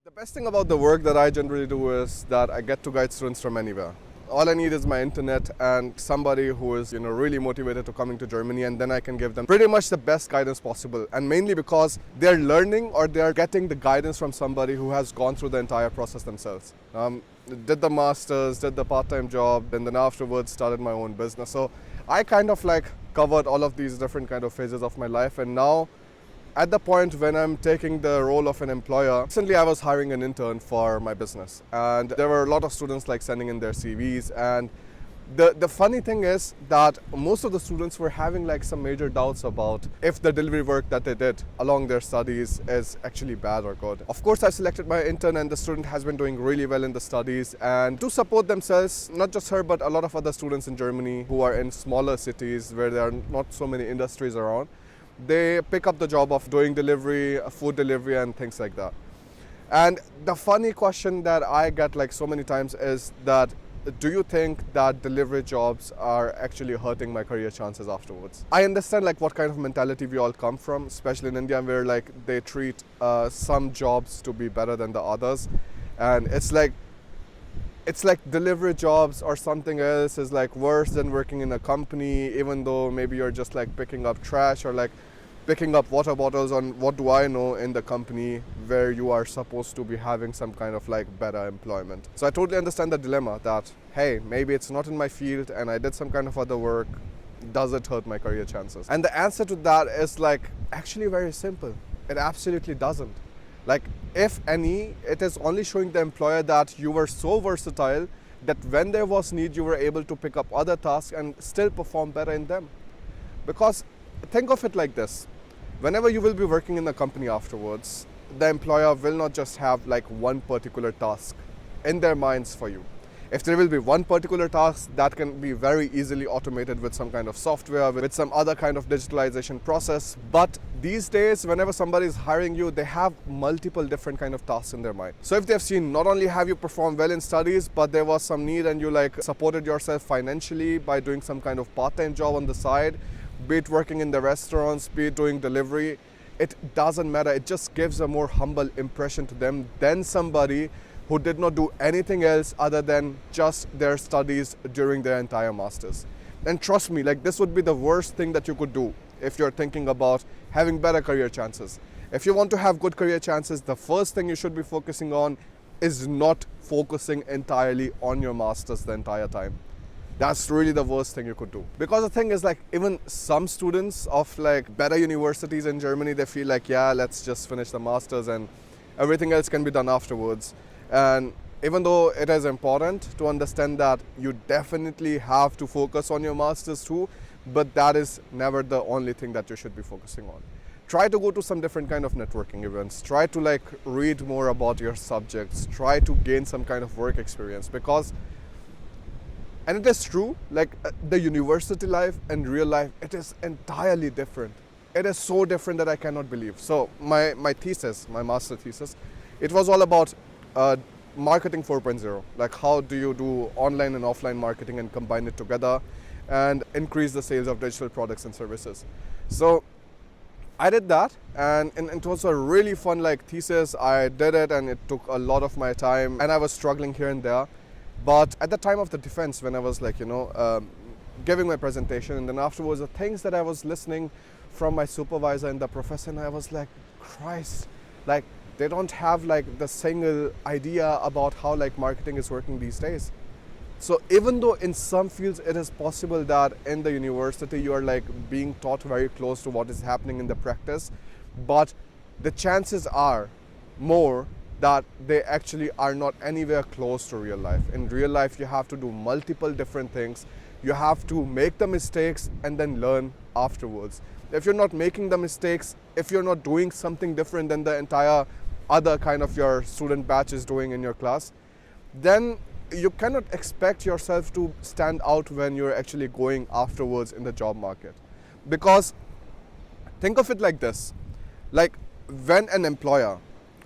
The best thing about the work that I generally do is that I get to guide students from anywhere. All I need is my internet and somebody who is, really motivated to coming to Germany, and then I can give them pretty much the best guidance possible. And mainly because they're learning or they're getting the guidance from somebody who has gone through the entire process themselves. Did the masters, did the part-time job, and then afterwards started my own business. So I kind of like covered all of these different kind of phases of my life, and now at the point when I'm taking the role of an employer, recently I was hiring an intern for my business, and there were a lot of students like sending in their CVs, and the funny thing is that most of the students were having like some major doubts about if the delivery work that they did along their studies is actually bad or good. Of course, I selected my intern, and the student has been doing really well in the studies, and to support themselves, not just her but a lot of other students in Germany who are in smaller cities where there are not so many industries around, they pick up the job of doing delivery, food delivery and things like that. And the funny question that I get like so many times is that, do you think that delivery jobs are actually hurting my career chances afterwards? I understand like what kind of mentality we all come from, especially in India, where like they treat some jobs to be better than the others. And it's like delivery jobs or something else is like worse than working in a company, even though maybe you're just like picking up trash or like picking up water bottles on what do I know in the company where you are supposed to be having some kind of like better employment. So I totally understand the dilemma that, hey, maybe it's not in my field and I did some kind of other work. Does it hurt my career chances? And the answer to that is like actually very simple. It absolutely doesn't. Like, if any, it is only showing the employer that you were so versatile that when there was need, you were able to pick up other tasks and still perform better in them. Because think of it like this. Whenever you will be working in a company afterwards, the employer will not just have like one particular task in their minds for you. If there will be one particular task, that can be very easily automated with some kind of software, with some other kind of digitalization process. But these days, whenever somebody is hiring you, they have multiple different kind of tasks in their mind. So if they've seen not only have you perform well in studies, but there was some need and you like supported yourself financially by doing some kind of part-time job on the side, be it working in the restaurants, be it doing delivery, it doesn't matter. It just gives a more humble impression to them than somebody who did not do anything else other than just their studies during their entire masters. And trust me, like this would be the worst thing that you could do if you're thinking about having better career chances. If you want to have good career chances, the first thing you should be focusing on is not focusing entirely on your masters the entire time. That's really the worst thing you could do. Because the thing is like even some students of like better universities in Germany, they feel like, yeah, let's just finish the masters and everything else can be done afterwards. And even though it is important to understand that you definitely have to focus on your masters too, but that is never the only thing that you should be focusing on. Try to go to some different kind of networking events. Try to like read more about your subjects. Try to gain some kind of work experience, because, and it is true, like the university life and real life, it is entirely different. It is so different that I cannot believe. So my thesis, my master thesis, it was all about marketing 4.0. Like how do you do online and offline marketing and combine it together and increase the sales of digital products and services. So I did that, and it was a really fun like thesis. I did it and it took a lot of my time and I was struggling here and there. But at the time of the defense, when I was like, giving my presentation, and then afterwards the things that I was listening from my supervisor and the professor, and I was like, Christ, like they don't have like the single idea about how like marketing is working these days. So even though in some fields it is possible that in the university you are like being taught very close to what is happening in the practice, but the chances are more that they actually are not anywhere close to real life. In real life, you have to do multiple different things. You have to make the mistakes and then learn afterwards. If you're not making the mistakes, if you're not doing something different than the entire other kind of your student batch is doing in your class, then you cannot expect yourself to stand out when you're actually going afterwards in the job market. Because think of it like this, like when an employer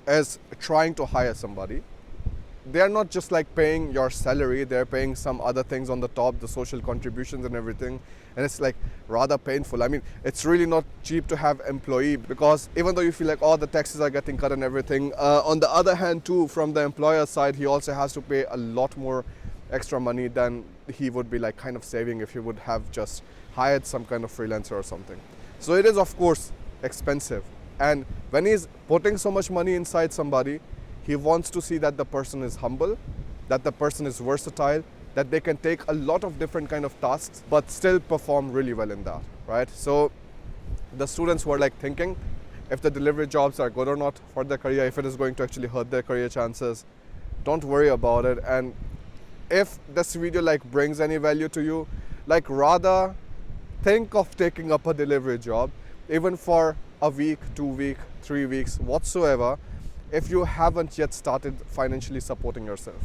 is trying to hire somebody, they are not just like paying your salary, they're paying some other things on the top, the social contributions and everything. And it's like rather painful. I mean, it's really not cheap to have employee, because even though you feel like all the taxes are getting cut and everything, on the other hand too, from the employer side, he also has to pay a lot more extra money than he would be like kind of saving if he would have just hired some kind of freelancer or something. So it is of course expensive. And when he's putting so much money inside somebody, he wants to see that the person is humble, that the person is versatile, that they can take a lot of different kind of tasks but still perform really well in that, right? So the students were like thinking if the delivery jobs are good or not for their career, if it is going to actually hurt their career chances, don't worry about it. And if this video like brings any value to you, like rather think of taking up a delivery job, even for a week, 2 weeks, 3 weeks, whatsoever, if you haven't yet started financially supporting yourself.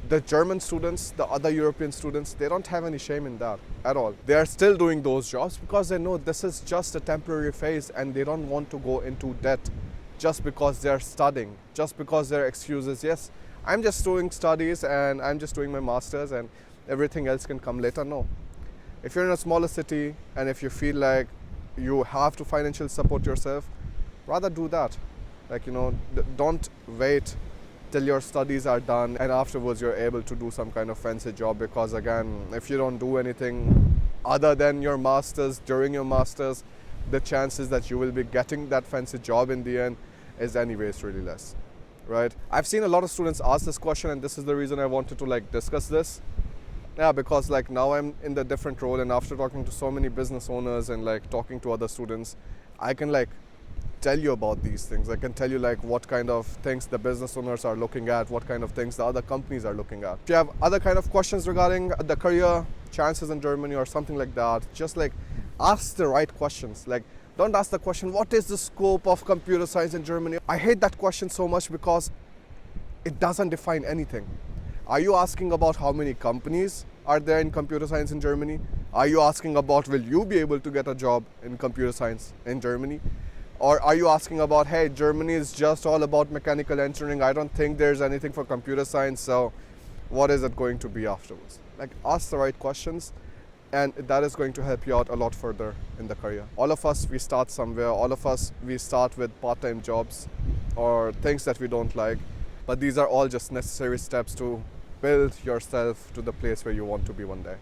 The German students, the other European students, they don't have any shame in that at all. They are still doing those jobs because they know this is just a temporary phase and they don't want to go into debt just because they're studying, just because their excuse is, yes, I'm just doing studies and I'm just doing my masters and everything else can come later. No. If you're in a smaller city and if you feel like you have to financially support yourself, rather do that. Like, you know, don't wait till your studies are done and afterwards you're able to do some kind of fancy job, because again, if you don't do anything other than your masters during your masters, the chances that you will be getting that fancy job in the end is anyways really less, right? I've seen a lot of students ask this question, and this is the reason I wanted to like discuss this. Yeah, because like now I'm in the different role, and after talking to so many business owners and like talking to other students, I can like tell you about these things. I can tell you like what kind of things the business owners are looking at, what kind of things the other companies are looking at. If you have other kind of questions regarding the career chances in Germany or something like that, just like ask the right questions. Like, don't ask the question, what is the scope of computer science in Germany? I hate that question so much because it doesn't define anything. Are you asking about how many companies are there in computer science in Germany? Are you asking about will you be able to get a job in computer science in Germany? Or are you asking about, hey, Germany is just all about mechanical engineering, I don't think there's anything for computer science, so what is it going to be afterwards? Like, ask the right questions, and that is going to help you out a lot further in the career. All of us, we start somewhere. All of us, we start with part-time jobs or things that we don't like. But these are all just necessary steps to build yourself to the place where you want to be one day.